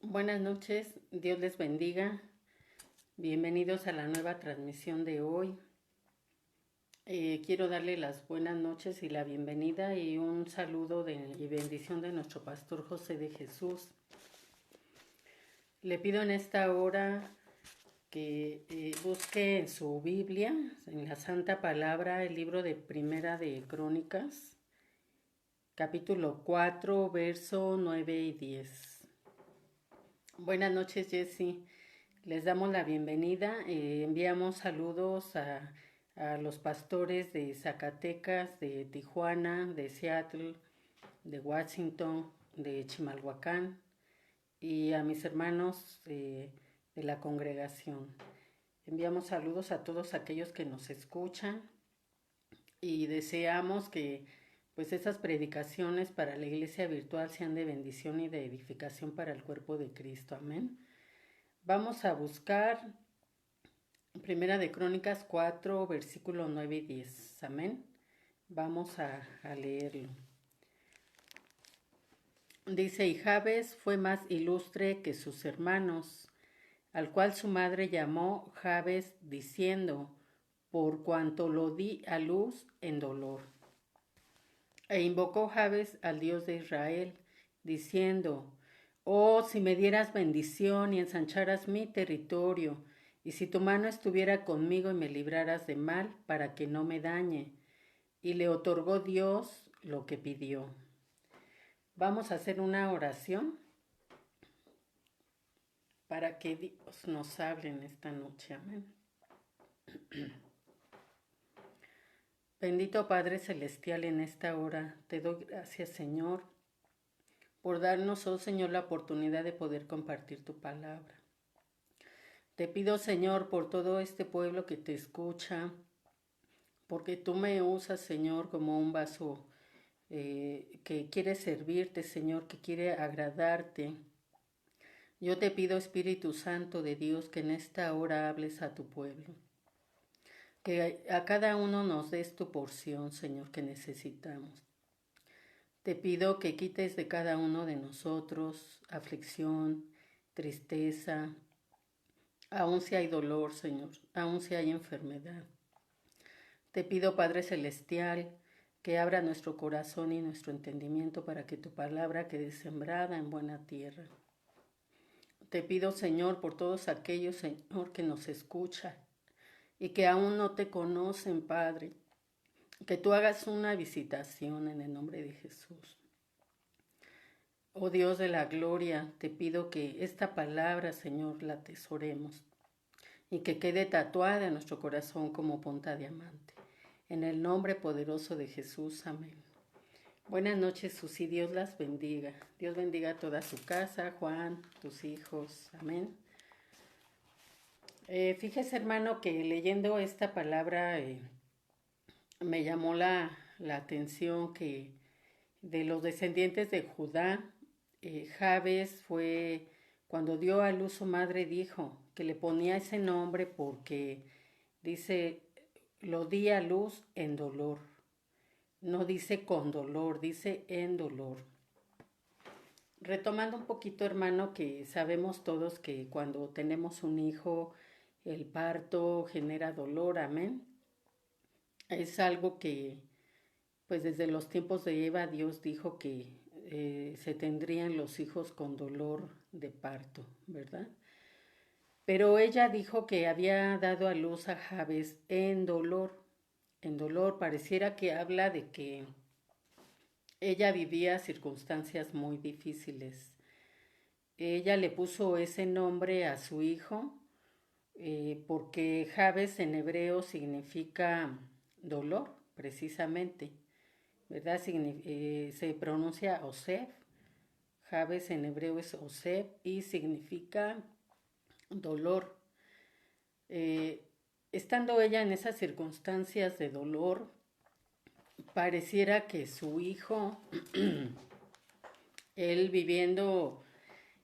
Buenas noches, Dios les bendiga. Bienvenidos a la nueva transmisión de hoy. Quiero darle las buenas noches y la bienvenida y un saludo y bendición de nuestro pastor José de Jesús. Le pido en esta hora que busque en su Biblia, en la Santa Palabra, el libro de Primera de Crónicas, capítulo 4, verso 9 y 10. Buenas noches, Jessy. Les damos la bienvenida. Enviamos saludos a los pastores de Zacatecas, de Tijuana, de Seattle, de Washington, de Chimalhuacán y a mis hermanos de la congregación. Enviamos saludos a todos aquellos que nos escuchan y deseamos que pues esas predicaciones para la iglesia virtual sean de bendición y de edificación para el cuerpo de Cristo. Amén. Vamos a buscar Primera de Crónicas 4, versículos 9 y 10. Amén. Vamos a leerlo. Dice, y Jabes fue más ilustre que sus hermanos, al cual su madre llamó Jabes, diciendo, por cuanto lo di a luz en dolor. E invocó Jabes al Dios de Israel, diciendo, oh, si me dieras bendición y ensancharas mi territorio, y si tu mano estuviera conmigo y me libraras de mal, para que no me dañe. Y le otorgó Dios lo que pidió. Vamos a hacer una oración para que Dios nos hable en esta noche. Amén. Bendito Padre Celestial, en esta hora te doy gracias, Señor, por darnos, oh Señor, la oportunidad de poder compartir tu palabra. Te pido, Señor, por todo este pueblo que te escucha, porque tú me usas, Señor, como un vaso que quiere servirte, Señor, que quiere agradarte. Yo te pido, Espíritu Santo de Dios, que en esta hora hables a tu pueblo, que a cada uno nos des tu porción, Señor, que necesitamos. Te pido que quites de cada uno de nosotros aflicción, tristeza, aun si hay dolor, Señor, aun si hay enfermedad. Te pido, Padre Celestial, que abra nuestro corazón y nuestro entendimiento para que tu palabra quede sembrada en buena tierra. Te pido, Señor, por todos aquellos, Señor, que nos escuchan y que aún no te conocen, Padre, que tú hagas una visitación en el nombre de Jesús. Oh Dios de la gloria, te pido que esta palabra, Señor, la atesoremos y que quede tatuada en nuestro corazón como punta de diamante. En el nombre poderoso de Jesús, amén. Buenas noches, Susi, Dios las bendiga. Dios bendiga a toda su casa, Juan, tus hijos, amén. Fíjese, hermano, que leyendo esta palabra me llamó la atención que de los descendientes de Judá, Jabes fue, cuando dio a luz su madre, dijo que le ponía ese nombre porque, dice, lo di a luz en dolor. No dice con dolor, dice en dolor. Retomando un poquito, hermano, que sabemos todos que cuando tenemos un hijo, el parto genera dolor, amén. Es algo que, pues desde los tiempos de Eva, Dios dijo que se tendrían los hijos con dolor de parto, ¿verdad? Pero ella dijo que había dado a luz a Jabes en dolor. En dolor, pareciera que habla de que ella vivía circunstancias muy difíciles. Ella le puso ese nombre a su hijo porque Jabes en hebreo significa dolor, precisamente, ¿verdad? Se pronuncia Osef. Jabes en hebreo es Osef y significa dolor. Estando ella en esas circunstancias de dolor, pareciera que su hijo, él viviendo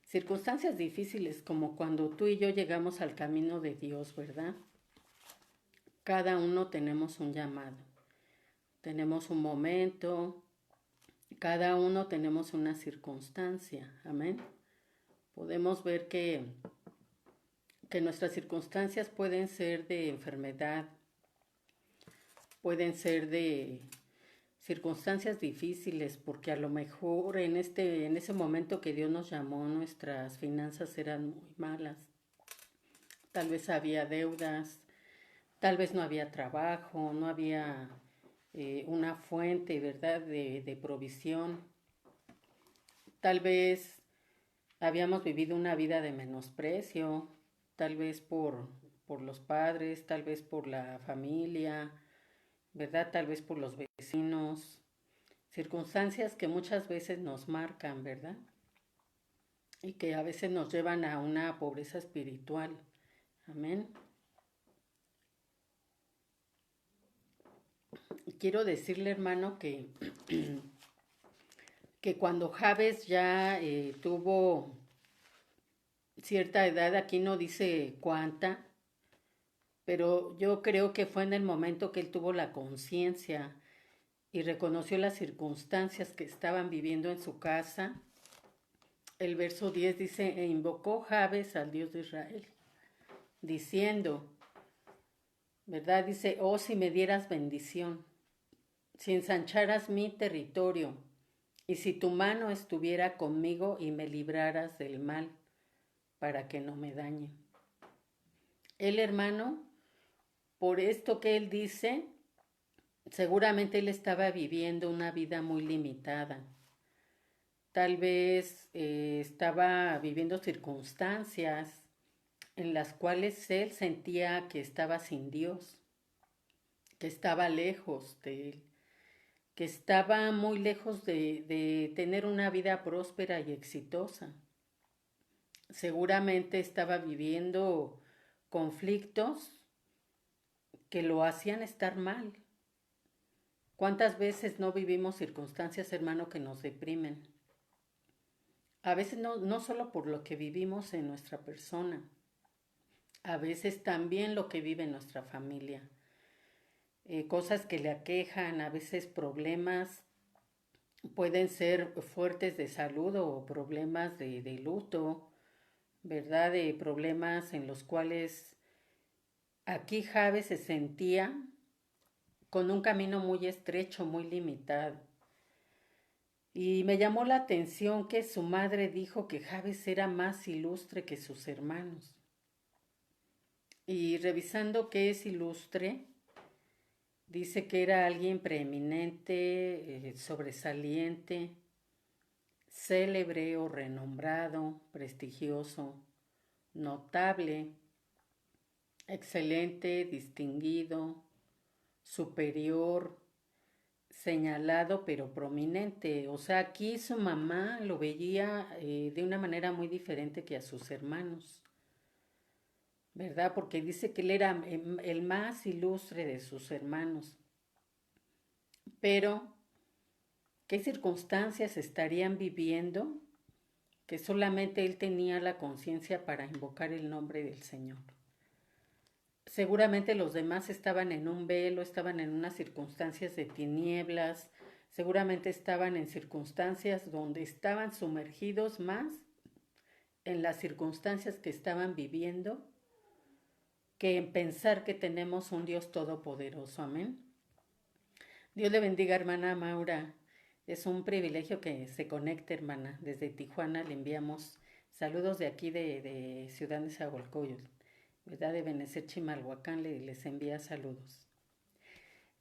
circunstancias difíciles como cuando tú y yo llegamos al camino de Dios, ¿verdad? Cada uno tenemos un llamado, tenemos un momento, cada uno tenemos una circunstancia, amén. podemos ver que nuestras circunstancias pueden ser de enfermedad, pueden ser de circunstancias difíciles, porque a lo mejor en ese momento que Dios nos llamó, nuestras finanzas eran muy malas. Tal vez había deudas, tal vez no había trabajo, no había una fuente, ¿verdad?, de provisión. Tal vez habíamos vivido una vida de menosprecio, tal vez por los padres, tal vez por la familia, ¿verdad? Tal vez por los vecinos. Circunstancias que muchas veces nos marcan, ¿verdad? Y que a veces nos llevan a una pobreza espiritual. Amén. Quiero decirle, hermano, que cuando Jabes ya tuvo cierta edad, aquí no dice cuánta, pero yo creo que fue en el momento que él tuvo la conciencia y reconoció las circunstancias que estaban viviendo en su casa. El verso 10 dice, e invocó Jabes al Dios de Israel, diciendo, ¿verdad? Dice, oh, si me dieras bendición, si ensancharas mi territorio, y si tu mano estuviera conmigo y me libraras del mal, para que no me dañe. El hermano, por esto que él dice, seguramente él estaba viviendo una vida muy limitada. Tal vez estaba viviendo circunstancias en las cuales él sentía que estaba sin Dios, que estaba lejos de él, que estaba muy lejos de tener una vida próspera y exitosa. Seguramente estaba viviendo conflictos que lo hacían estar mal. ¿Cuántas veces no vivimos circunstancias, hermano, que nos deprimen? A veces no solo por lo que vivimos en nuestra persona, a veces también lo que vive nuestra familia. Cosas que le aquejan, a veces problemas, pueden ser fuertes de salud o problemas de luto, ¿verdad? De problemas en los cuales aquí Javes se sentía con un camino muy estrecho, muy limitado. Y me llamó la atención que su madre dijo que Javes era más ilustre que sus hermanos. Y revisando qué es ilustre, dice que era alguien preeminente, sobresaliente, célebre o renombrado, prestigioso, notable, excelente, distinguido, superior, señalado pero prominente. O sea, aquí su mamá lo veía de una manera muy diferente que a sus hermanos, ¿verdad? Porque dice que él era el más ilustre de sus hermanos. Pero, ¿qué circunstancias estarían viviendo que solamente él tenía la conciencia para invocar el nombre del Señor? Seguramente los demás estaban en un velo, estaban en unas circunstancias de tinieblas, seguramente estaban en circunstancias donde estaban sumergidos más en las circunstancias que estaban viviendo que en pensar que tenemos un Dios todopoderoso. Amén. Dios le bendiga, hermana Maura. Es un privilegio que se conecte, hermana. Desde Tijuana le enviamos saludos de aquí de Ciudad de Nezahualcóyotl, ¿verdad? De Benecer Chimalhuacán les envía saludos.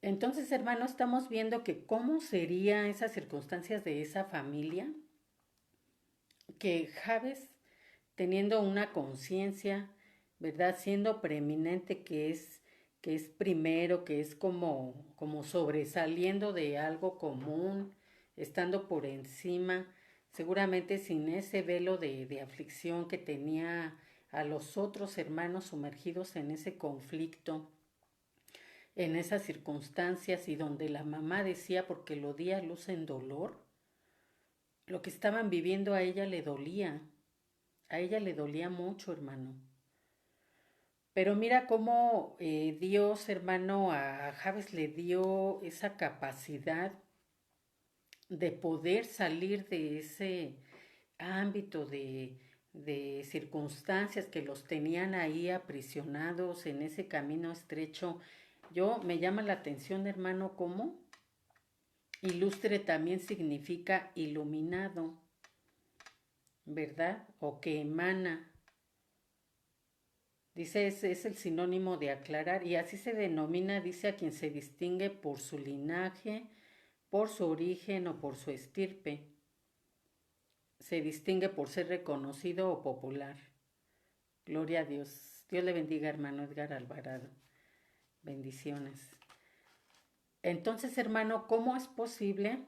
Entonces, hermano, estamos viendo que cómo serían esas circunstancias de esa familia, que Javes, teniendo una conciencia, ¿verdad? Siendo preeminente, que es primero, que es como sobresaliendo de algo común, estando por encima, seguramente sin ese velo de aflicción que tenía a los otros hermanos sumergidos en ese conflicto, en esas circunstancias, y donde la mamá decía, porque lo di a luz en dolor, lo que estaban viviendo a ella le dolía mucho, hermano. Pero mira cómo Dios, hermano, a Javes le dio esa capacidad de poder salir de ese ámbito de circunstancias que los tenían ahí aprisionados en ese camino estrecho. Me llama la atención, hermano, cómo ilustre también significa iluminado, ¿verdad? O que emana. Dice, es el sinónimo de aclarar y así se denomina, dice, a quien se distingue por su linaje, por su origen o por su estirpe. Se distingue por ser reconocido o popular. Gloria a Dios. Dios le bendiga, hermano Edgar Alvarado. Bendiciones. Entonces, hermano, ¿cómo es posible?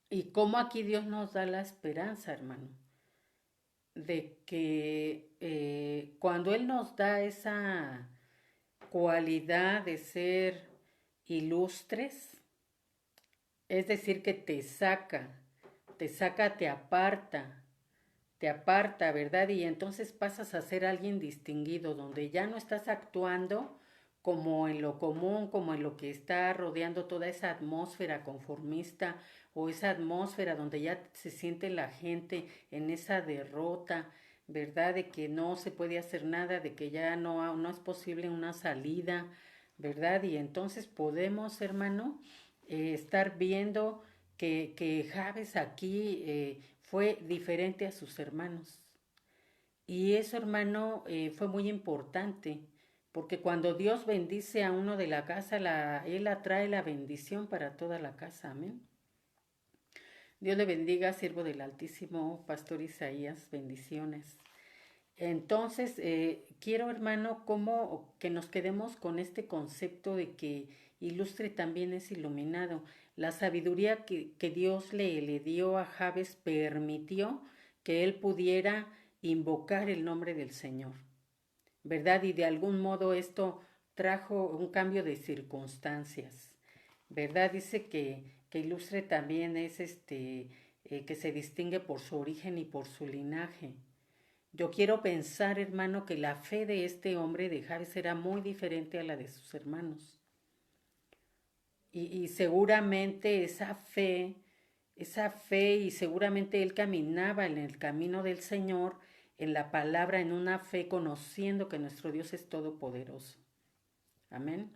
Y cómo aquí Dios nos da la esperanza, hermano, de que cuando Él nos da esa cualidad de ser ilustres, es decir, que te aparta, ¿verdad? Y entonces pasas a ser alguien distinguido, donde ya no estás actuando como en lo común, como en lo que está rodeando toda esa atmósfera conformista o esa atmósfera donde ya se siente la gente en esa derrota, ¿verdad? De que no se puede hacer nada, de que ya no es posible una salida, ¿verdad? Y entonces podemos, hermano, estar viendo que Javes aquí fue diferente a sus hermanos. Y eso, hermano, fue muy importante, porque cuando Dios bendice a uno de la casa, Él atrae la bendición para toda la casa. Amén. Dios le bendiga, siervo del Altísimo, Pastor Isaías, bendiciones. Entonces, quiero, hermano, como que nos quedemos con este concepto de que ilustre también es iluminado. La sabiduría que Dios le dio a Jabes permitió que él pudiera invocar el nombre del Señor, ¿verdad? Y de algún modo esto trajo un cambio de circunstancias, ¿verdad? Dice que ilustre también es que se distingue por su origen y por su linaje. Yo quiero pensar, hermano, que la fe de este hombre de Jabes era muy diferente a la de sus hermanos. Y seguramente esa fe, y seguramente él caminaba en el camino del Señor, en la palabra, en una fe, conociendo que nuestro Dios es todopoderoso. Amén.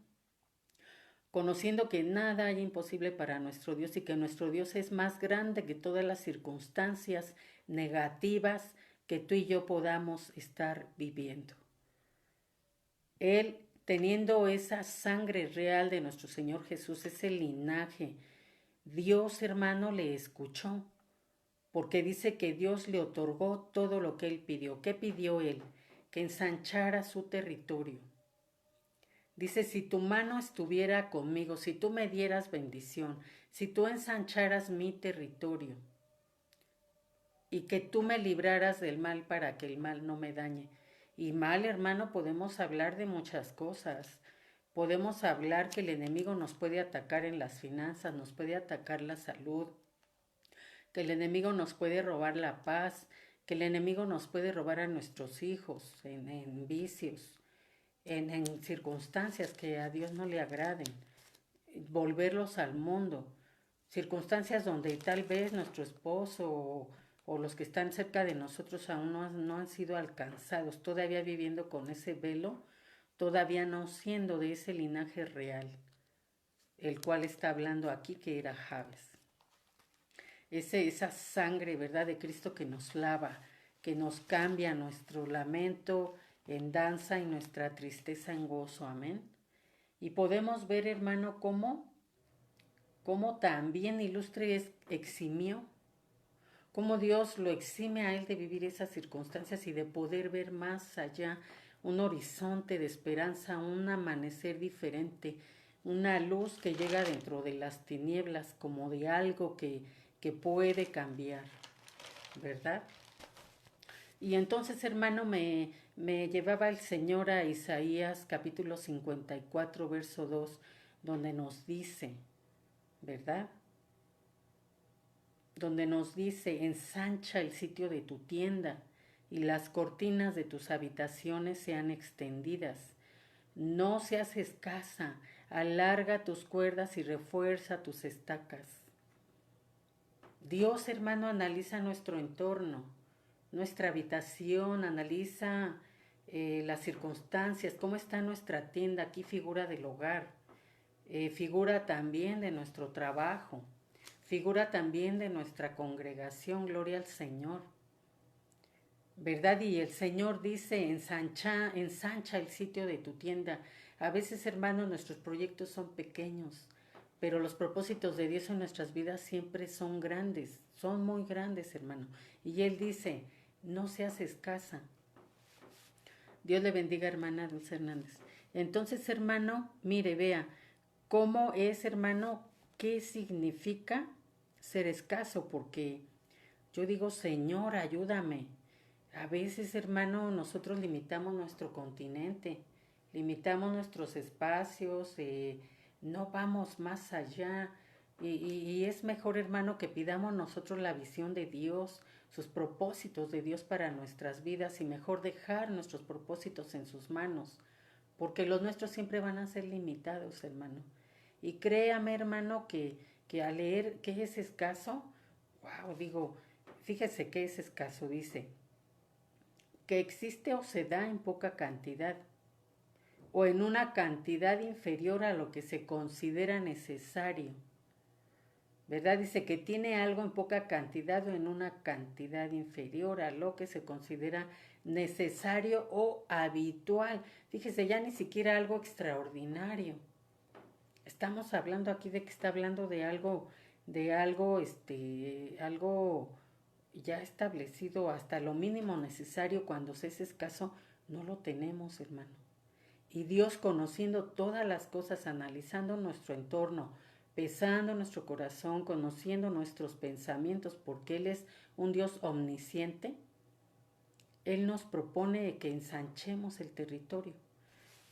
Conociendo que nada hay imposible para nuestro Dios y que nuestro Dios es más grande que todas las circunstancias negativas que tú y yo podamos estar viviendo. Él, teniendo esa sangre real de nuestro Señor Jesús, ese linaje, Dios, hermano, le escuchó, porque dice que Dios le otorgó todo lo que él pidió. ¿Qué pidió él? Que ensanchara su territorio. Dice, si tu mano estuviera conmigo, si tú me dieras bendición, si tú ensancharas mi territorio y que tú me libraras del mal para que el mal no me dañe. Y mal, hermano, podemos hablar de muchas cosas. Podemos hablar que el enemigo nos puede atacar en las finanzas, nos puede atacar la salud, que el enemigo nos puede robar la paz, que el enemigo nos puede robar a nuestros hijos en vicios, en circunstancias que a Dios no le agraden, volverlos al mundo, circunstancias donde tal vez nuestro esposo o los que están cerca de nosotros aún no han sido alcanzados, todavía viviendo con ese velo, todavía no siendo de ese linaje real, el cual está hablando aquí que era Jabes. Esa sangre, ¿verdad?, de Cristo que nos lava, que nos cambia nuestro lamento en danza y nuestra tristeza en gozo, amén. Y podemos ver, hermano, cómo también ilustre eximió, cómo Dios lo exime a él de vivir esas circunstancias y de poder ver más allá, un horizonte de esperanza, un amanecer diferente, una luz que llega dentro de las tinieblas como de algo que puede cambiar, ¿verdad? Y entonces, hermano, me llevaba el Señor a Isaías capítulo 54, verso 2, donde nos dice, ¿verdad? Donde nos dice, ensancha el sitio de tu tienda y las cortinas de tus habitaciones sean extendidas. No seas escasa, alarga tus cuerdas y refuerza tus estacas. Dios, hermano, analiza nuestro entorno, nuestra habitación, analiza las circunstancias, cómo está nuestra tienda. Aquí figura del hogar, figura también de nuestro trabajo, figura también de nuestra congregación. Gloria al Señor, ¿verdad? Y el Señor dice, ensancha el sitio de tu tienda. A veces, hermanos, nuestros proyectos son pequeños, pero los propósitos de Dios en nuestras vidas siempre son grandes, son muy grandes, hermano. Y Él dice, no seas escasa. Dios le bendiga, hermana Dulce Hernández. Entonces, hermano, mire, vea, cómo es, hermano, qué significa ser escaso, porque yo digo, Señor, ayúdame. A veces, hermano, nosotros limitamos nuestro continente, limitamos nuestros espacios, no vamos más allá. Y es mejor, hermano, que pidamos nosotros la visión de Dios, sus propósitos de Dios para nuestras vidas y mejor dejar nuestros propósitos en sus manos, porque los nuestros siempre van a ser limitados, hermano. Y créame, hermano, que al leer que es escaso, wow, digo, fíjese que es escaso, dice, que existe o se da en poca cantidad o en una cantidad inferior a lo que se considera necesario, ¿verdad? Dice que tiene algo en poca cantidad o en una cantidad inferior a lo que se considera necesario o habitual. Fíjese, ya ni siquiera algo extraordinario. Estamos hablando aquí de que está hablando algo ya establecido, hasta lo mínimo necesario. Cuando se es escaso, no lo tenemos, hermano. Y Dios, conociendo todas las cosas, analizando nuestro entorno, pesando nuestro corazón, conociendo nuestros pensamientos, porque Él es un Dios omnisciente, Él nos propone que ensanchemos el territorio,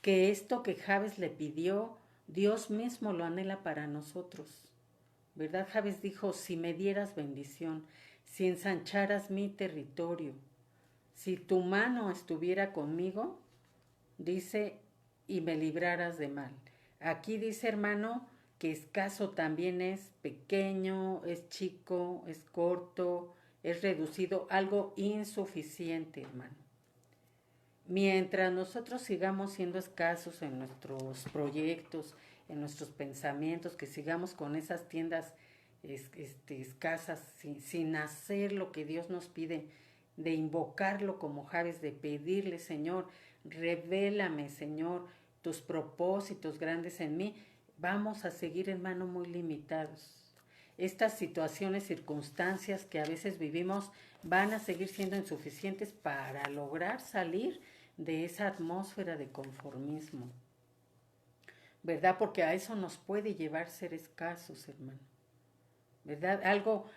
que esto que Jabes le pidió, Dios mismo lo anhela para nosotros, ¿verdad? Jabes dijo, si me dieras bendición, si ensancharas mi territorio, si tu mano estuviera conmigo, dice, y me libraras de mal. Aquí dice, hermano, que escaso también es pequeño, es chico, es corto, es reducido, algo insuficiente, hermano. Mientras nosotros sigamos siendo escasos en nuestros proyectos, en nuestros pensamientos, que sigamos con esas tiendas escasas, sin hacer lo que Dios nos pide, de invocarlo como Jabes, de pedirle, Señor, revélame, Señor, tus propósitos grandes en mí, vamos a seguir, hermano, muy limitados. Estas situaciones, circunstancias que a veces vivimos van a seguir siendo insuficientes para lograr salir de esa atmósfera de conformismo, ¿verdad? Porque a eso nos puede llevar ser escasos, hermano, ¿verdad?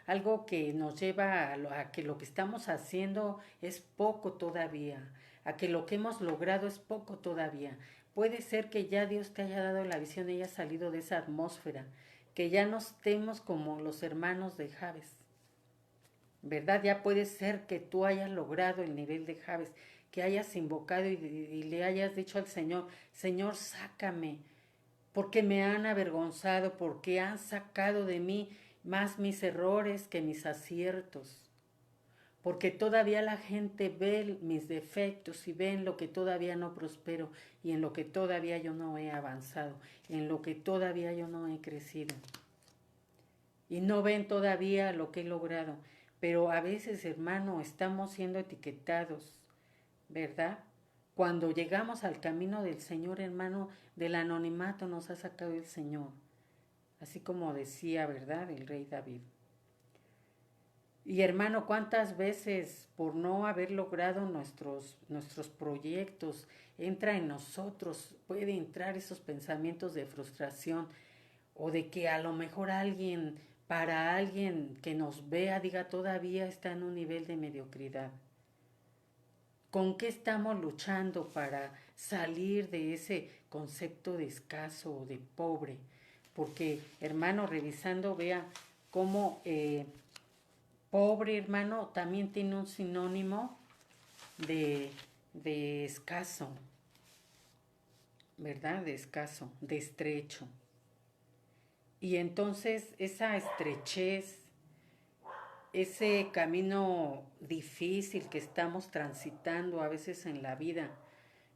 Algo que nos lleva a que lo que estamos haciendo es poco todavía, a que lo que hemos logrado es poco todavía. Puede ser que ya Dios te haya dado la visión y hayas salido de esa atmósfera, que ya no estemos como los hermanos de Jabes, ¿verdad? Ya puede ser que tú hayas logrado el nivel de Jabes, que hayas invocado y le hayas dicho al Señor, Señor, sácame, porque me han avergonzado, porque han sacado de mí más mis errores que mis aciertos, porque todavía la gente ve mis defectos y ve en lo que todavía no prospero y en lo que todavía yo no he avanzado, en lo que todavía yo no he crecido. Y no ven todavía lo que he logrado. Pero a veces, hermano, estamos siendo etiquetados, ¿verdad? Cuando llegamos al camino del Señor, hermano, del anonimato nos ha sacado el Señor. Así como decía, ¿verdad?, el rey David. Y hermano, ¿cuántas veces por no haber logrado nuestros proyectos entra en nosotros, puede entrar esos pensamientos de frustración o de que a lo mejor para alguien que nos vea, diga todavía está en un nivel de mediocridad? ¿Con qué estamos luchando para salir de ese concepto de escaso o de pobre? Porque, hermano, revisando, vea cómo pobre, hermano, también tiene un sinónimo de escaso, ¿verdad? De escaso, de estrecho. Y entonces esa estrechez ese camino difícil que estamos transitando a veces en la vida,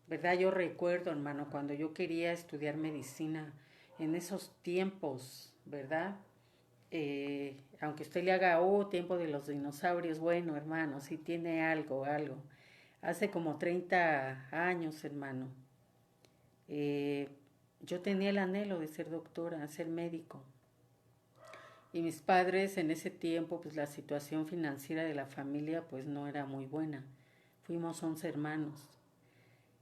¿verdad? Yo recuerdo, hermano, cuando yo quería estudiar medicina en esos tiempos, ¿verdad? Aunque usted le haga, oh, tiempo de los dinosaurios, bueno, hermano, sí tiene algo, algo. Hace como 30 años, hermano, eh, yo tenía el anhelo de ser doctora, ser médico. Y mis padres en ese tiempo, pues la situación financiera de la familia pues no era muy buena. Fuimos 11 hermanos.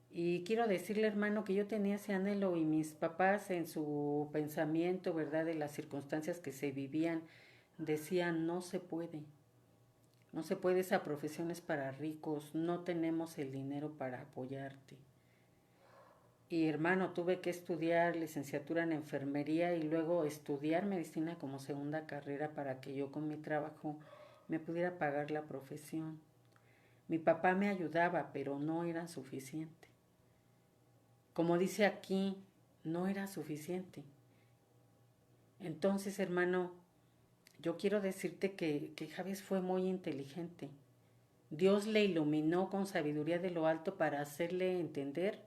Y quiero decirle, hermano, que yo tenía ese anhelo y mis papás en su pensamiento, ¿verdad? De las circunstancias que se vivían, decían, no se puede. No se puede, esa profesión es para ricos, no tenemos el dinero para apoyarte. Y hermano, tuve que estudiar licenciatura en enfermería y luego estudiar medicina como segunda carrera para que yo con mi trabajo me pudiera pagar la profesión. Mi papá me ayudaba, pero no era suficiente. Como dice aquí, no era suficiente. Entonces, hermano, yo quiero decirte que Javes fue muy inteligente. Dios le iluminó con sabiduría de lo alto para hacerle entender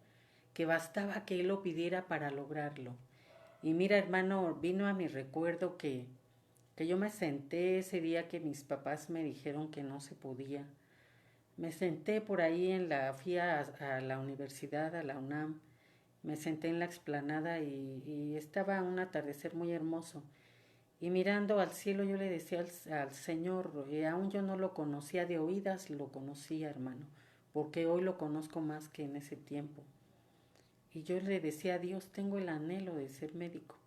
que bastaba que él lo pidiera para lograrlo. Y mira, hermano, vino a mi recuerdo que yo me senté ese día que mis papás me dijeron que no se podía. Me senté por ahí fui a la universidad, a la UNAM, me senté en la explanada y estaba un atardecer muy hermoso. Y mirando al cielo yo le decía al Señor, aún yo no lo conocía de oídas, lo conocía, hermano, porque hoy lo conozco más que en ese tiempo. Y yo le decía a Dios, tengo el anhelo de ser médico.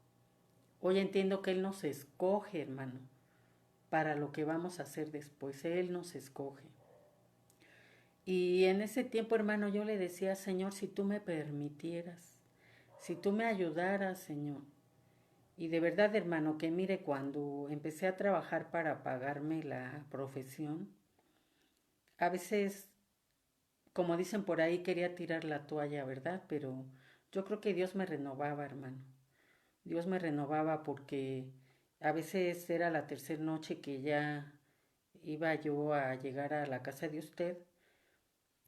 Hoy entiendo que Él nos escoge, hermano, para lo que vamos a hacer después. Él nos escoge. Y en ese tiempo, hermano, yo le decía, Señor, si tú me permitieras, si tú me ayudaras, Señor. Y de verdad, hermano, que mire, cuando empecé a trabajar para pagarme la profesión, a veces, como dicen por ahí, quería tirar la toalla, ¿verdad? Pero yo creo que Dios me renovaba, hermano. Dios me renovaba porque a veces era la tercera noche que ya iba yo a llegar a la casa de usted.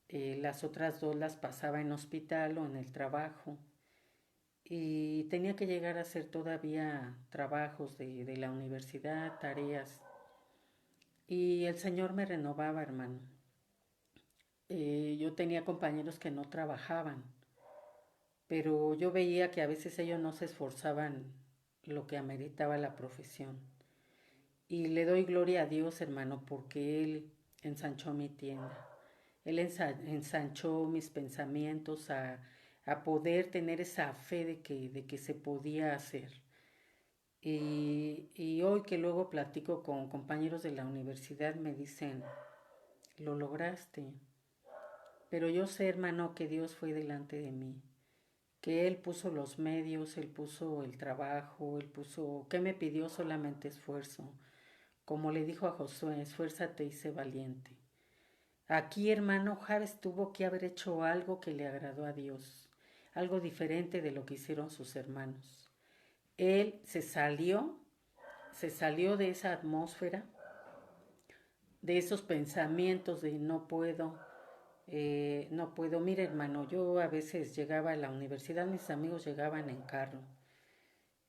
Las otras dos las pasaba en hospital o en el trabajo. Y tenía que llegar a hacer todavía trabajos de la universidad, tareas. Y el Señor me renovaba, hermano. Yo tenía compañeros que no trabajaban, pero yo veía que a veces ellos no se esforzaban lo que ameritaba la profesión. Y le doy gloria a Dios, hermano, porque Él ensanchó mi tienda. Él ensanchó mis pensamientos a poder tener esa fe de que se podía hacer. Y hoy que luego platico con compañeros de la universidad me dicen, lo lograste. Pero yo sé, hermano, que Dios fue delante de mí, que Él puso los medios, Él puso el trabajo, Él puso, ¿qué me pidió? Solamente esfuerzo. Como le dijo a Josué, esfuérzate y sé valiente. Aquí, hermano, Javes tuvo que haber hecho algo que le agradó a Dios, algo diferente de lo que hicieron sus hermanos. Él se salió de esa atmósfera, de esos pensamientos de no puedo, no puedo. Mire, hermano, yo a veces llegaba a la universidad, mis amigos llegaban en carro.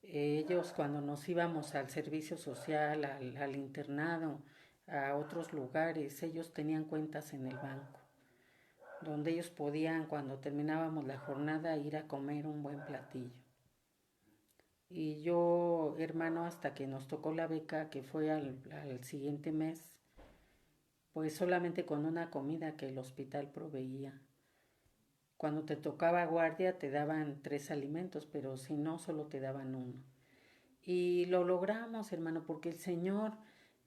Ellos cuando nos íbamos al servicio social, al internado, a otros lugares, ellos tenían cuentas en el banco, donde ellos podían, cuando terminábamos la jornada, ir a comer un buen platillo. Y yo, hermano, hasta que nos tocó la beca, que fue al siguiente mes, pues solamente con una comida que el hospital proveía. Cuando te tocaba guardia te daban 3 alimentos, pero si no, solo te daban uno. Y lo logramos, hermano, porque el Señor,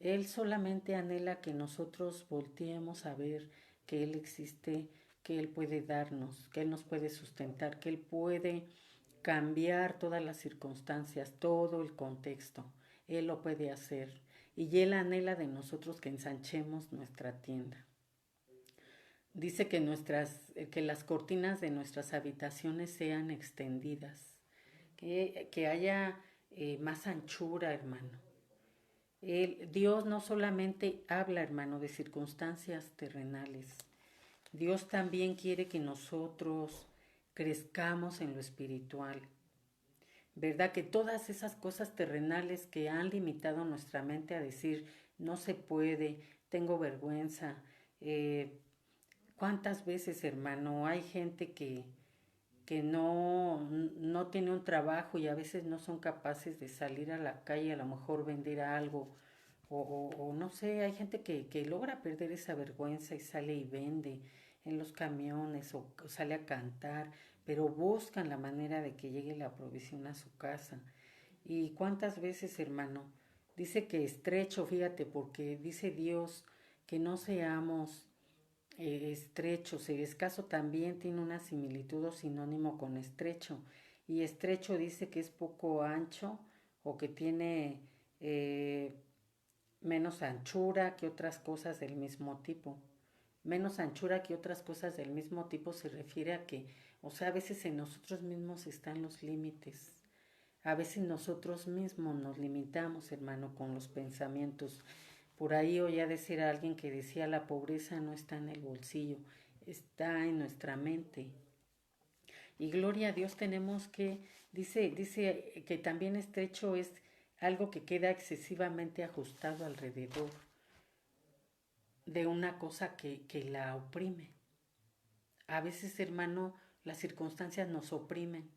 Él solamente anhela que nosotros volteemos a ver que Él existe, que Él puede darnos, que Él nos puede sustentar, que Él puede cambiar todas las circunstancias, todo el contexto. Él lo puede hacer. Y Él anhela de nosotros que ensanchemos nuestra tienda. Dice que las cortinas de nuestras habitaciones sean extendidas, que haya más anchura, hermano. Dios no solamente habla, hermano, de circunstancias terrenales. Dios también quiere que nosotros crezcamos en lo espiritual. ¿Verdad? Que todas esas cosas terrenales que han limitado nuestra mente a decir, no se puede, tengo vergüenza. eh, ¿Cuántas veces, hermano, hay gente que no tiene un trabajo y a veces no son capaces de salir a la calle, a lo mejor vender algo? O no sé, hay gente que logra perder esa vergüenza y sale y vende en los camiones o sale a cantar, pero buscan la manera de que llegue la provisión a su casa. ¿Y cuántas veces, hermano? Dice que estrecho, fíjate, porque dice Dios que no seamos estrechos. El escaso también tiene una similitud o sinónimo con estrecho. Y estrecho dice que es poco ancho o que tiene eh, menos anchura que otras cosas del mismo tipo. Menos anchura que otras cosas del mismo tipo se refiere a que, o sea, a veces en nosotros mismos están los límites. A veces nosotros mismos nos limitamos, hermano, con los pensamientos. Por ahí oía decir a alguien que decía, la pobreza no está en el bolsillo, está en nuestra mente. Y gloria a Dios tenemos que, dice que también estrecho es algo que queda excesivamente ajustado alrededor de una cosa que la oprime. A veces, hermano, las circunstancias nos oprimen.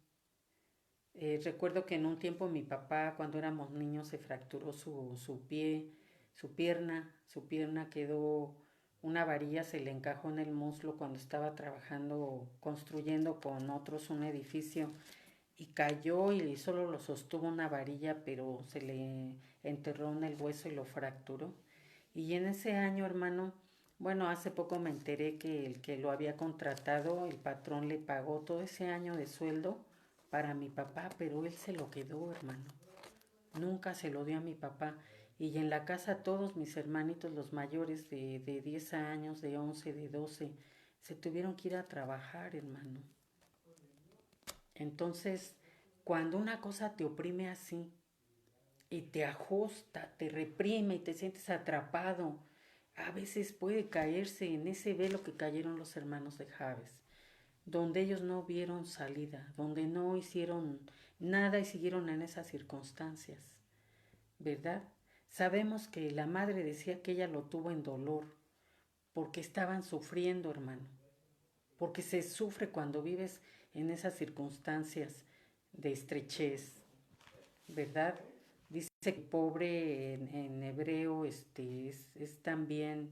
Recuerdo que en un tiempo mi papá, cuando éramos niños, se fracturó su pie, su pierna quedó, una varilla se le encajó en el muslo cuando estaba trabajando, construyendo con otros un edificio y cayó y solo lo sostuvo una varilla, pero se le enterró en el hueso y lo fracturó. Y en ese año, hermano, bueno, hace poco me enteré que el que lo había contratado, el patrón le pagó todo ese año de sueldo para mi papá, pero él se lo quedó, hermano. Nunca se lo dio a mi papá. Y en la casa todos mis hermanitos, los mayores de 10 años, de 11 de 12 se tuvieron que ir a trabajar, hermano. Entonces, cuando una cosa te oprime así y te ajusta, te reprime y te sientes atrapado, a veces puede caerse en ese velo que cayeron los hermanos de Javes, donde ellos no vieron salida, donde no hicieron nada y siguieron en esas circunstancias, ¿verdad? Sabemos que la madre decía que ella lo tuvo en dolor, porque estaban sufriendo, hermano, porque se sufre cuando vives en esas circunstancias de estrechez, ¿verdad? Dice que pobre en hebreo es también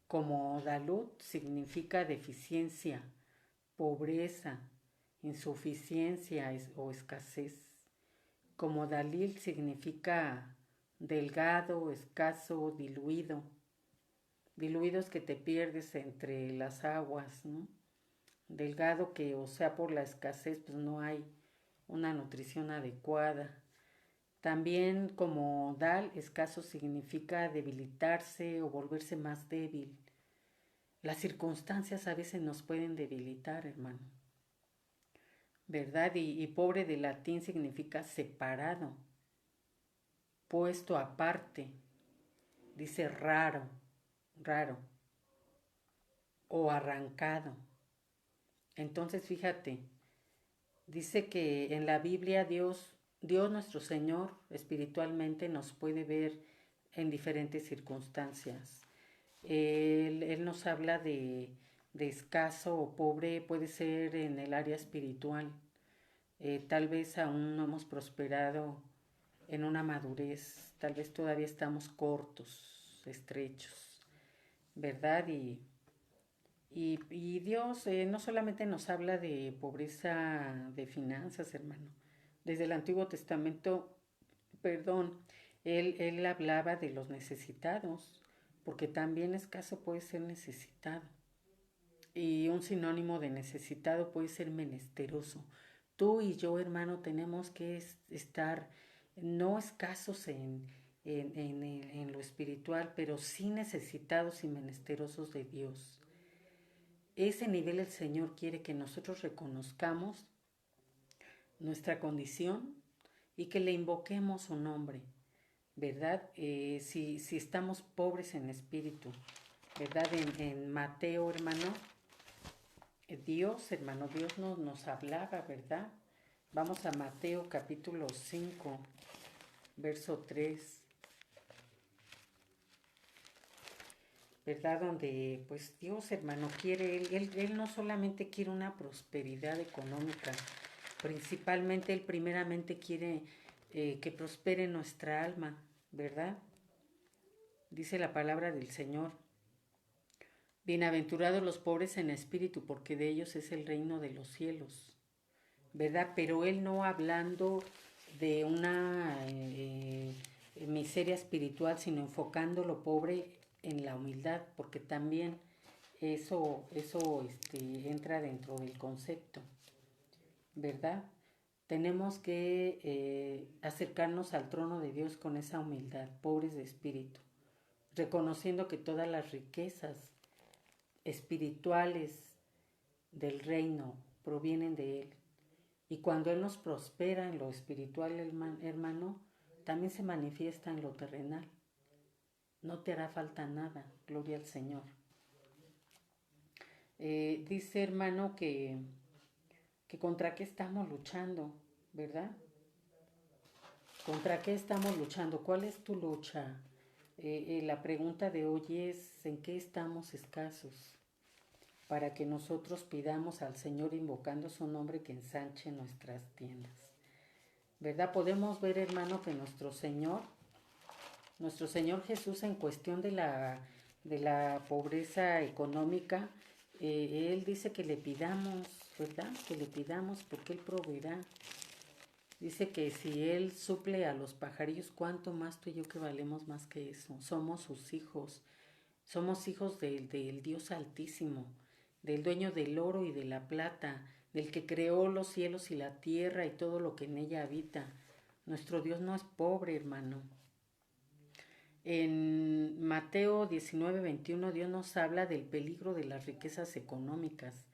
como Dalut, significa deficiencia, pobreza, insuficiencia o escasez. Como Dalil significa delgado, escaso, diluido. Diluido es que te pierdes entre las aguas, ¿no? Delgado que, o sea, por la escasez, pues no hay una nutrición adecuada. También como dal, escaso significa debilitarse o volverse más débil. Las circunstancias a veces nos pueden debilitar, hermano, ¿verdad? Y pobre de latín significa separado, puesto aparte, dice raro, raro, o arrancado. Entonces, fíjate, dice que en la Biblia Dios nuestro Señor espiritualmente nos puede ver en diferentes circunstancias. Él nos habla de escaso o pobre, puede ser en el área espiritual. Tal vez aún no hemos prosperado en una madurez, tal vez todavía estamos cortos, estrechos, ¿verdad? Y Dios no solamente nos habla de pobreza de finanzas, hermano. Desde el Antiguo Testamento, perdón, él hablaba de los necesitados, porque también escaso puede ser necesitado. Y un sinónimo de necesitado puede ser menesteroso. Tú y yo, hermano, tenemos que estar no escasos en lo espiritual, pero sí necesitados y menesterosos de Dios. Ese nivel el Señor quiere que nosotros reconozcamos nuestra condición y que le invoquemos su nombre, ¿verdad? Si estamos pobres en espíritu, ¿verdad? En Mateo, hermano, Dios nos hablaba, ¿verdad? Vamos a Mateo capítulo 5, verso 3, ¿verdad? Donde pues Dios, hermano, quiere, él no solamente quiere una prosperidad económica, principalmente Él primeramente quiere que prospere nuestra alma, ¿verdad? Dice la palabra del Señor. Bienaventurados los pobres en espíritu, porque de ellos es el reino de los cielos, ¿verdad? Pero Él no hablando de una miseria espiritual, sino enfocando lo pobre en la humildad, porque también eso entra dentro del concepto, ¿verdad? Tenemos que acercarnos al trono de Dios con esa humildad, pobres de espíritu, reconociendo que todas las riquezas espirituales del reino provienen de Él. Y cuando Él nos prospera en lo espiritual, hermano, también se manifiesta en lo terrenal. No te hará falta nada, gloria al Señor. Dice, hermano, que contra qué estamos luchando, ¿verdad? ¿Contra qué estamos luchando? ¿Cuál es tu lucha? La pregunta de hoy es, ¿en qué estamos escasos? Para que nosotros pidamos al Señor invocando su nombre que ensanche nuestras tiendas. ¿Verdad? Podemos ver, hermano, que nuestro Señor Jesús en cuestión de la pobreza económica, Él dice que le pidamos, ¿verdad? Que le pidamos porque Él proveerá. Dice que si Él suple a los pajarillos, ¿cuánto más tú y yo que valemos más que eso? Somos sus hijos. Somos hijos del Dios Altísimo, del dueño del oro y de la plata, del que creó los cielos y la tierra y todo lo que en ella habita. Nuestro Dios no es pobre, hermano. En Mateo 19:21 Dios nos habla del peligro de las riquezas económicas.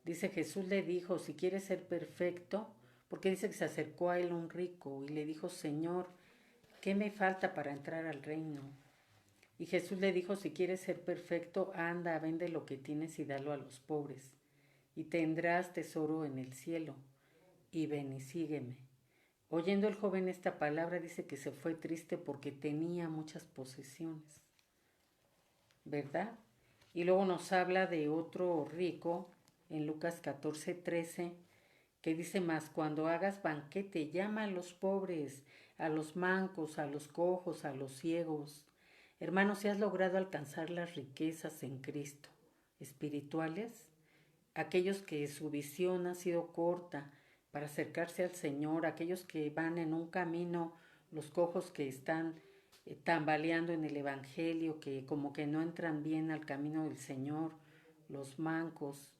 Dice, Jesús le dijo, si quieres ser perfecto, porque dice que se acercó a él un rico y le dijo, Señor, ¿qué me falta para entrar al reino? Y Jesús le dijo, si quieres ser perfecto, anda, vende lo que tienes y dalo a los pobres, y tendrás tesoro en el cielo, y ven y sígueme. Oyendo el joven esta palabra, dice que se fue triste porque tenía muchas posesiones, ¿verdad? Y luego nos habla de otro rico en Lucas 14:13, que dice más, cuando hagas banquete, llama a los pobres, a los mancos, a los cojos, a los ciegos. Hermanos, si has logrado alcanzar las riquezas en Cristo, espirituales, aquellos que su visión ha sido corta para acercarse al Señor, aquellos que van en un camino, los cojos que están tambaleando en el Evangelio, que como que no entran bien al camino del Señor, los mancos,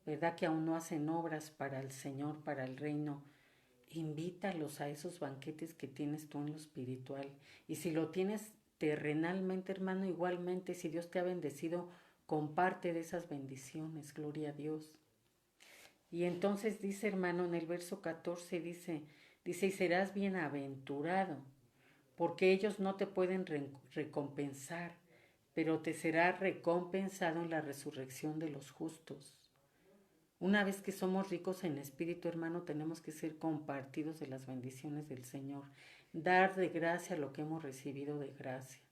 ¿verdad? Que aún no hacen obras para el Señor, para el reino. Invítalos a esos banquetes que tienes tú en lo espiritual. Y si lo tienes terrenalmente, hermano, igualmente, si Dios te ha bendecido, comparte de esas bendiciones, gloria a Dios. Y entonces dice, hermano, en el verso 14 dice, y serás bienaventurado, porque ellos no te pueden recompensar, pero te será recompensado en la resurrección de los justos. Una vez que somos ricos en espíritu, hermano, tenemos que ser compartidos de las bendiciones del Señor, dar de gracia lo que hemos recibido de gracia.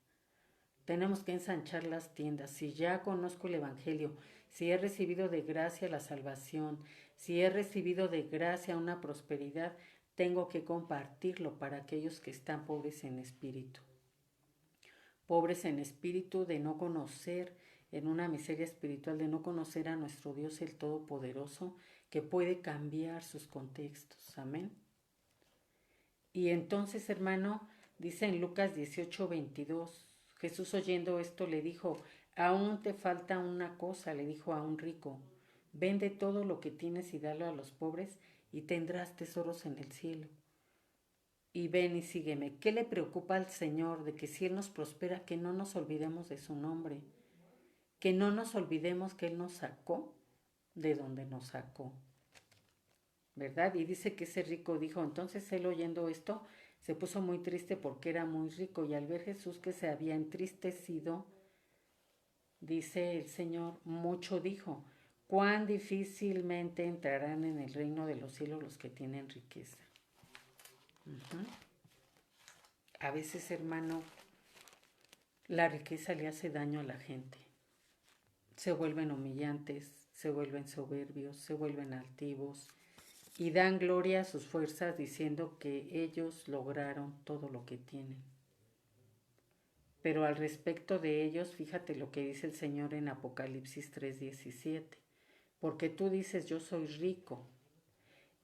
Tenemos que ensanchar las tiendas. Si ya conozco el Evangelio, si he recibido de gracia la salvación, si he recibido de gracia una prosperidad, tengo que compartirlo para aquellos que están pobres en espíritu. Pobres en espíritu de no conocer, en una miseria espiritual, de no conocer a nuestro Dios el Todopoderoso, que puede cambiar sus contextos. Amén. Y entonces, hermano, dice en Lucas 18:22, Jesús oyendo esto le dijo, aún te falta una cosa, le dijo a un rico, vende todo lo que tienes y dalo a los pobres y tendrás tesoros en el cielo. Y ven y sígueme. ¿Qué le preocupa al Señor de que si Él nos prospera, que no nos olvidemos de su nombre? Que no nos olvidemos que Él nos sacó de donde nos sacó, ¿verdad? Y dice que ese rico dijo, entonces él oyendo esto, Se puso muy triste porque era muy rico y al ver Jesús que se había entristecido, dice el Señor, mucho dijo, cuán difícilmente entrarán en el reino de los cielos los que tienen riqueza. Uh-huh. A veces, hermano, la riqueza le hace daño a la gente. Se vuelven humillantes, se vuelven soberbios, se vuelven altivos y dan gloria a sus fuerzas diciendo que ellos lograron todo lo que tienen. Pero al respecto de ellos, fíjate lo que dice el Señor en Apocalipsis 3:17. Porque tú dices, yo soy rico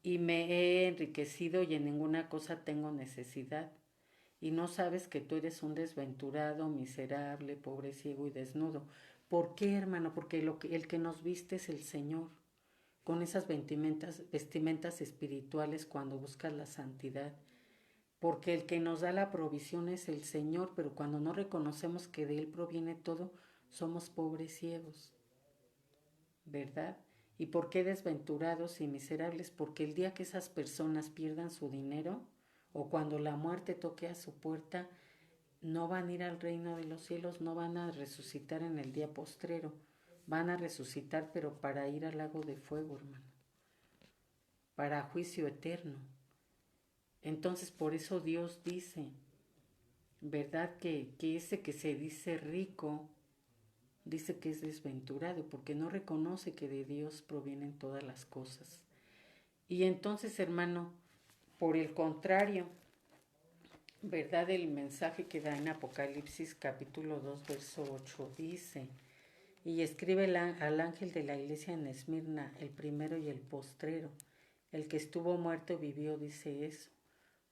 y me he enriquecido y en ninguna cosa tengo necesidad. Y no sabes que tú eres un desventurado, miserable, pobre, ciego y desnudo. ¿Por qué, hermano? Porque el que nos viste es el Señor. Con esas vestimentas espirituales cuando buscas la santidad. Porque el que nos da la provisión es el Señor, pero cuando no reconocemos que de Él proviene todo, somos pobres ciegos, ¿verdad? ¿Y por qué desventurados y miserables? Porque el día que esas personas pierdan su dinero o cuando la muerte toque a su puerta, no van a ir al reino de los cielos, no van a resucitar en el día postrero, van a resucitar pero para ir al lago de fuego, hermano, para juicio eterno. Entonces por eso Dios dice, ¿verdad? Que ese que se dice rico, dice que es desventurado, porque no reconoce que de Dios provienen todas las cosas. Y entonces, hermano, por el contrario, ¿verdad? El mensaje que da en Apocalipsis capítulo 2, verso 8 dice, y escribe al ángel de la iglesia en Esmirna, el primero y el postrero, el que estuvo muerto vivió, dice eso.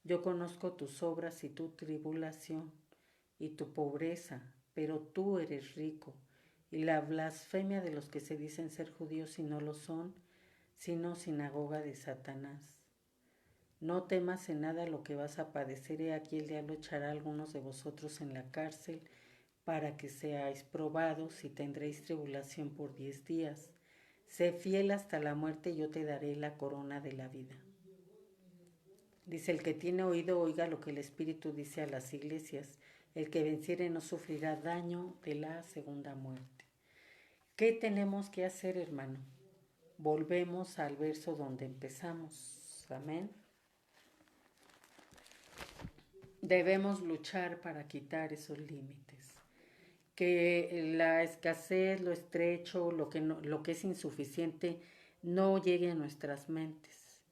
Yo conozco tus obras y tu tribulación y tu pobreza, pero tú eres rico, y la blasfemia de los que se dicen ser judíos y no lo son, sino sinagoga de Satanás. No temas en nada lo que vas a padecer, he aquí el diablo echará a algunos de vosotros en la cárcel para que seáis probados y tendréis tribulación por 10 días. Sé fiel hasta la muerte y yo te daré la corona de la vida. Dice, el que tiene oído oiga lo que el Espíritu dice a las iglesias. El que venciere no sufrirá daño de la segunda muerte. ¿Qué tenemos que hacer, hermano? Volvemos al verso donde empezamos. Amén. Debemos luchar para quitar esos límites. Que la escasez, lo estrecho, lo que es insuficiente, no llegue a nuestras mentes.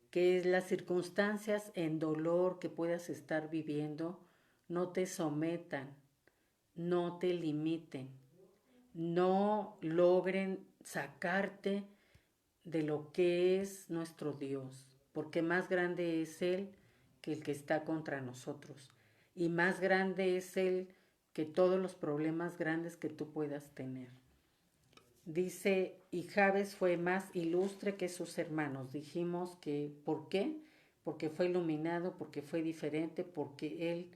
Que las circunstancias en dolor que puedas estar viviendo no te sometan, no te limiten, no logren sacarte de lo que es nuestro Dios, porque más grande es Él que el que está contra nosotros, y más grande es Él que todos los problemas grandes que tú puedas tener. Dice, y Jabes fue más ilustre que sus hermanos. Dijimos que, ¿por qué? Porque fue iluminado, porque fue diferente, porque él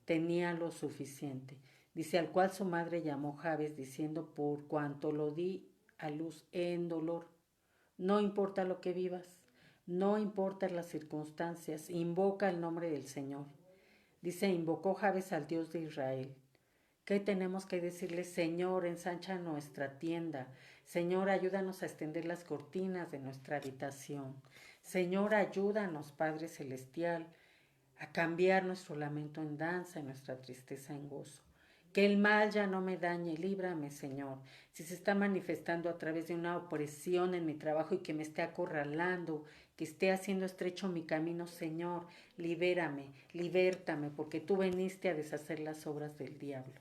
tenía lo suficiente. Dice, al cual su madre llamó Jabes, diciendo, por cuanto lo di a luz en dolor. No importa lo que vivas, no importa las circunstancias, invoca el nombre del Señor. Dice, invocó Jabes al Dios de Israel. ¿Qué tenemos que decirle? Señor, ensancha nuestra tienda. Señor, ayúdanos a extender las cortinas de nuestra habitación. Señor, ayúdanos, Padre Celestial, a cambiar nuestro lamento en danza y nuestra tristeza en gozo. Que el mal ya no me dañe, líbrame, Señor. Si se está manifestando a través de una opresión en mi trabajo y que me esté acorralando, que esté haciendo estrecho mi camino, Señor, libérame, libértame, porque tú veniste a deshacer las obras del diablo.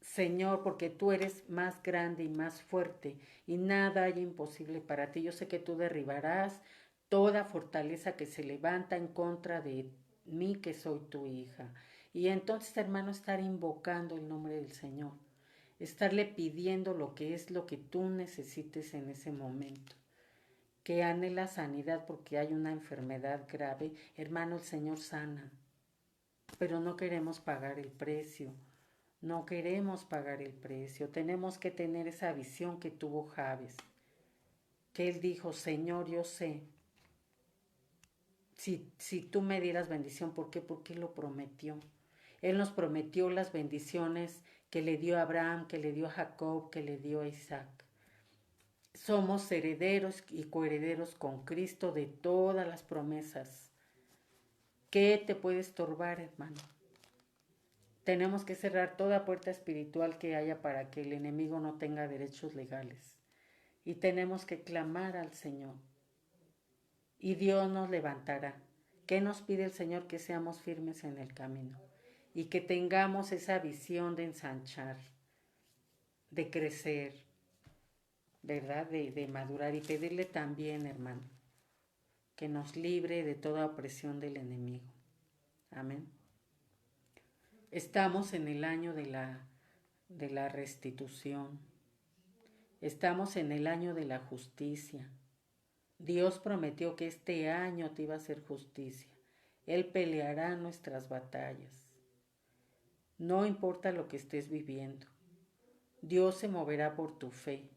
Señor, porque tú eres más grande y más fuerte y nada hay imposible para ti. Yo sé que tú derribarás toda fortaleza que se levanta en contra de mí, que soy tu hija. Y entonces, hermano, estar invocando el nombre del Señor, estarle pidiendo lo que es lo que tú necesites en ese momento. Que anhela sanidad porque hay una enfermedad grave, hermano, el Señor sana, pero no queremos pagar el precio. No queremos pagar el precio, tenemos que tener esa visión que tuvo Jabes, que él dijo, Señor, yo sé si tú me dieras bendición, ¿por qué? Porque Él lo prometió. Él nos prometió las bendiciones que le dio a Abraham, que le dio a Jacob, que le dio a Isaac. Somos herederos y coherederos con Cristo de todas las promesas. ¿Qué te puede estorbar, hermano? Tenemos que cerrar toda puerta espiritual que haya para que el enemigo no tenga derechos legales. Y tenemos que clamar al Señor. Y Dios nos levantará. ¿Qué nos pide el Señor? Que seamos firmes en el camino. Y que tengamos esa visión de ensanchar, de crecer, ¿verdad? De madurar. Y pedirle también, hermano, que nos libre de toda opresión del enemigo. Amén. Estamos en el año de la restitución. Estamos en el año de la justicia. Dios prometió que este año te iba a hacer justicia. Él peleará nuestras batallas. No importa lo que estés viviendo. Dios se moverá por tu fe.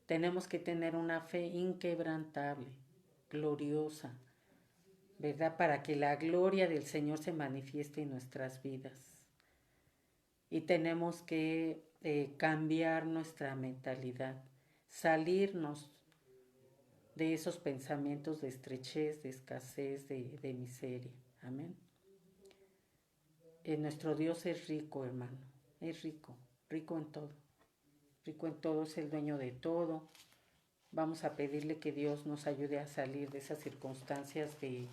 Tenemos que tener una fe inquebrantable, gloriosa, ¿verdad? Para que la gloria del Señor se manifieste en nuestras vidas. Y tenemos que cambiar nuestra mentalidad, salirnos de esos pensamientos de estrechez, de escasez, de miseria. Amén. Nuestro Dios es rico, hermano. Es rico, rico en todo. Rico en todo, es el dueño de todo. Vamos a pedirle que Dios nos ayude a salir de esas circunstancias de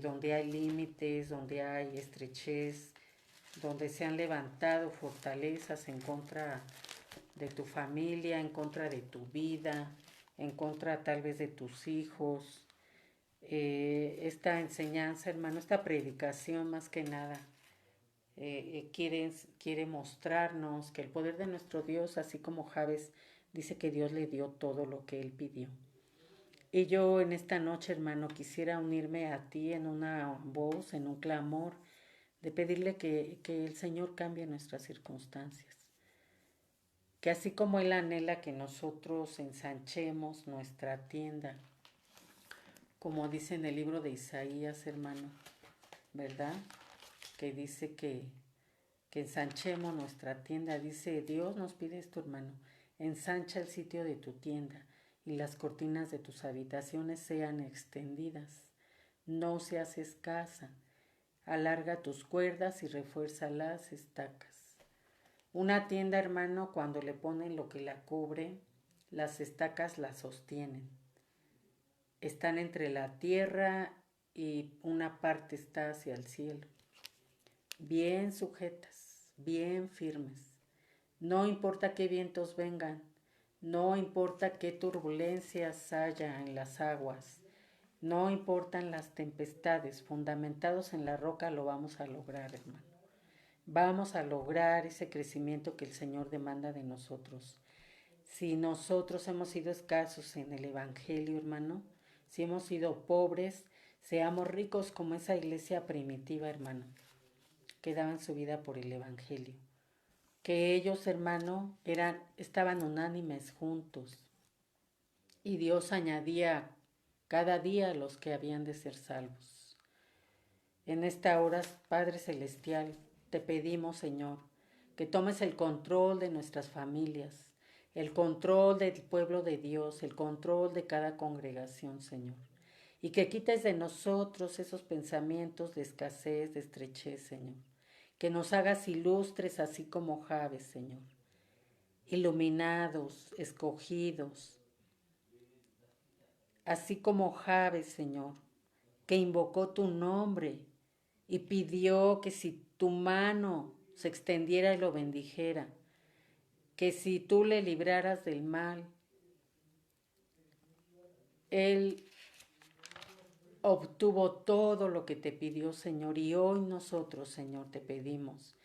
donde hay límites, donde hay estrechez, donde se han levantado fortalezas en contra de tu familia, en contra de tu vida, en contra tal vez de tus hijos. Esta enseñanza, hermano, esta predicación más que nada quiere mostrarnos que el poder de nuestro Dios, así como Jabes dice que Dios le dio todo lo que él pidió. Y yo en esta noche, hermano, quisiera unirme a ti en una voz, en un clamor, de pedirle que el Señor cambie nuestras circunstancias. Que así como Él anhela que nosotros ensanchemos nuestra tienda, como dice en el libro de Isaías, hermano, ¿verdad? Que dice que ensanchemos nuestra tienda. Dice, Dios nos pide esto, hermano, ensancha el sitio de tu tienda y las cortinas de tus habitaciones sean extendidas. No seas escasa. Alarga tus cuerdas y refuerza las estacas. Una tienda, hermano, cuando le ponen lo que la cubre, las estacas la sostienen. Están entre la tierra y una parte está hacia el cielo. Bien sujetas, bien firmes. No importa qué vientos vengan, no importa qué turbulencias haya en las aguas, no importan las tempestades, fundamentados en la roca lo vamos a lograr, hermano. Vamos a lograr ese crecimiento que el Señor demanda de nosotros. Si nosotros hemos sido escasos en el Evangelio, hermano, si hemos sido pobres, seamos ricos como esa iglesia primitiva, hermano, que daban su vida por el Evangelio. Que ellos, hermano, estaban unánimes juntos. Y Dios añadía cada día a los que habían de ser salvos. En esta hora, Padre Celestial, te pedimos, Señor, que tomes el control de nuestras familias, el control del pueblo de Dios, el control de cada congregación, Señor. Y que quites de nosotros esos pensamientos de escasez, de estrechez, Señor. Que nos hagas ilustres así como Jabes, Señor. Iluminados, escogidos. Así como Jabes, Señor, que invocó tu nombre y pidió que si tu mano se extendiera y lo bendijera, que si tú le libraras del mal, él obtuvo todo lo que te pidió, Señor. Y hoy nosotros, Señor, te pedimos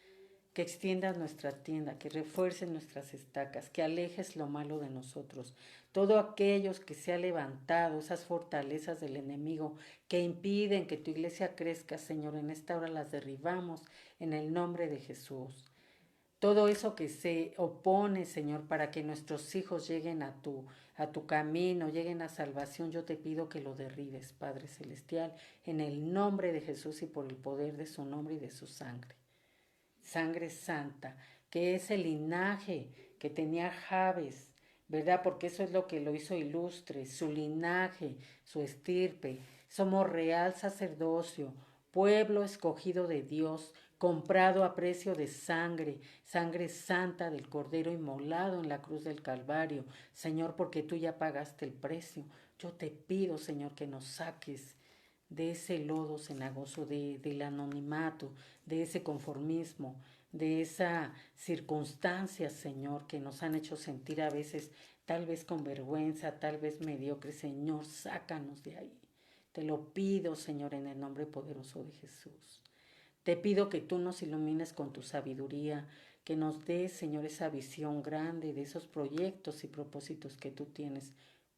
que extiendas nuestra tienda, que refuerces nuestras estacas, que alejes lo malo de nosotros. Todo aquellos que se ha levantado, esas fortalezas del enemigo que impiden que tu iglesia crezca, Señor, en esta hora las derribamos en el nombre de Jesús. todo eso que se opone, Señor, para que nuestros hijos lleguen a tu camino, lleguen a salvación, yo te pido que lo derribes, Padre Celestial, en el nombre de Jesús y por el poder de su nombre y de su sangre. Sangre santa, que es el linaje que tenía Jabes, ¿verdad? Porque eso es lo que lo hizo ilustre, su linaje, su estirpe. Somos real sacerdocio, pueblo escogido de Dios, comprado a precio de sangre, sangre santa del Cordero inmolado en la cruz del Calvario. Señor, porque tú ya pagaste el precio. Yo te pido, Señor, que nos saques de ese lodo cenagoso, del anonimato, de ese conformismo, de esa circunstancia, Señor, que nos han hecho sentir a veces tal vez con vergüenza, tal vez mediocre. Señor, sácanos de ahí. Te lo pido, Señor, en el nombre poderoso de Jesús. Te pido que tú nos ilumines con tu sabiduría, que nos des, Señor, esa visión grande de esos proyectos y propósitos que tú tienes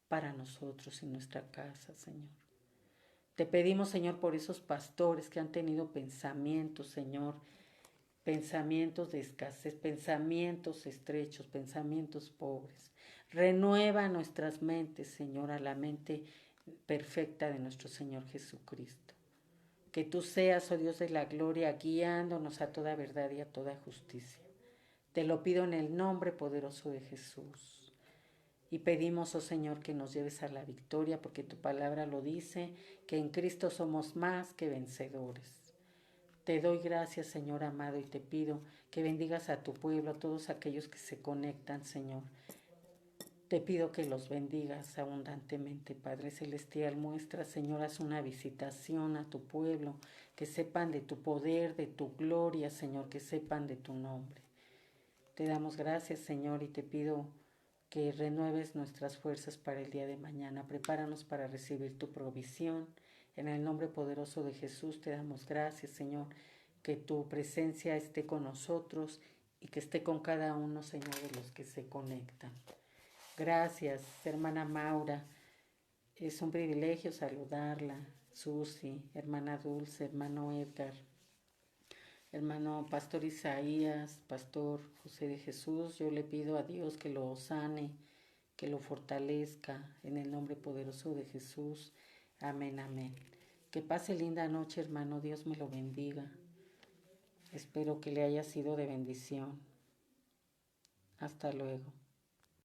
para nosotros en nuestra casa, Señor. Te pedimos, Señor, por esos pastores que han tenido pensamientos, Señor, pensamientos de escasez, pensamientos estrechos, pensamientos pobres. Renueva nuestras mentes, Señor, a la mente perfecta de nuestro Señor Jesucristo. Que tú seas, oh Dios de la gloria, guiándonos a toda verdad y a toda justicia. Te lo pido en el nombre poderoso de Jesús. Y pedimos, oh Señor, que nos lleves a la victoria, porque tu palabra lo dice, que en Cristo somos más que vencedores. Te doy gracias, Señor amado, y te pido que bendigas a tu pueblo, a todos aquellos que se conectan, Señor. Te pido que los bendigas abundantemente, Padre Celestial. Muestra, Señor, haz una visitación a tu pueblo, que sepan de tu poder, de tu gloria, Señor, que sepan de tu nombre. Te damos gracias, Señor, y te pido que renueves nuestras fuerzas para el día de mañana. Prepáranos para recibir tu provisión. En el nombre poderoso de Jesús te damos gracias, Señor, que tu presencia esté con nosotros y que esté con cada uno, Señor, de los que se conectan. Gracias, hermana Maura. Es un privilegio saludarla. Susi, hermana Dulce, hermano Edgar, hermano Pastor Isaías, Pastor José de Jesús. Yo le pido a Dios que lo sane, que lo fortalezca en el nombre poderoso de Jesús. Amén, amén. Que pase linda noche, hermano. Dios me lo bendiga. Espero que le haya sido de bendición. Hasta luego.